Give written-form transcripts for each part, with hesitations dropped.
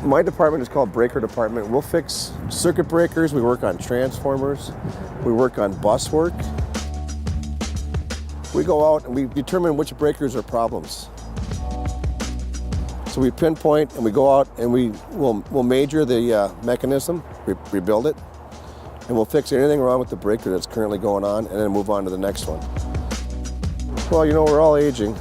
My department is called breaker department. We'll fix circuit breakers, we work on transformers, we work on bus work. We go out and we determine which breakers are problems. So we pinpoint and we go out and we'll major the mechanism, rebuild it, and we'll fix anything wrong with the breaker that's currently going on and then move on to the next one. Well, you know, we're all aging.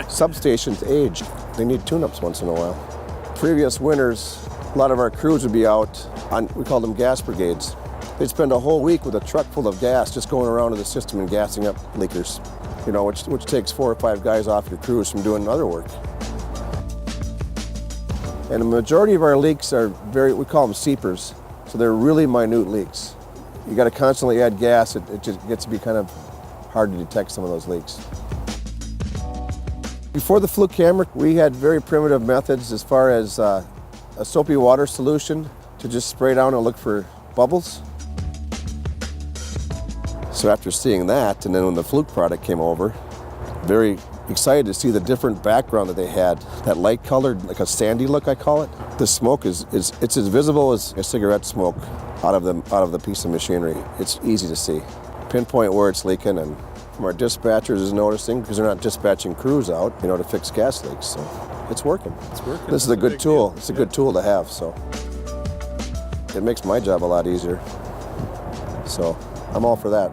Substations age. They need tune-ups once in a while. Previous winters, a lot of our crews would be out on, we call them gas brigades. They'd spend a whole week with a truck full of gas just going around to the system and gassing up leakers, you know, which takes 4 or 5 guys off your crews from doing other work. And the majority of our leaks are we call them seepers, so they're really minute leaks. You got to constantly add gas, it just gets to be kind of hard to detect some of those leaks. Before the Fluke camera, we had very primitive methods as far as a soapy water solution to just spray down and look for bubbles. So after seeing that, and then when the Fluke product came over, very excited to see the different background that they had. That light colored, like a sandy look, I call it. The smoke it's as visible as a cigarette smoke out of the piece of machinery. It's easy to see. Pinpoint where it's leaking, and from our dispatchers is noticing, because they're not dispatching crews out, you know, to fix gas leaks. So it's working. It's working. This is a good tool. It's a good tool to have. So it makes my job a lot easier. So I'm all for that.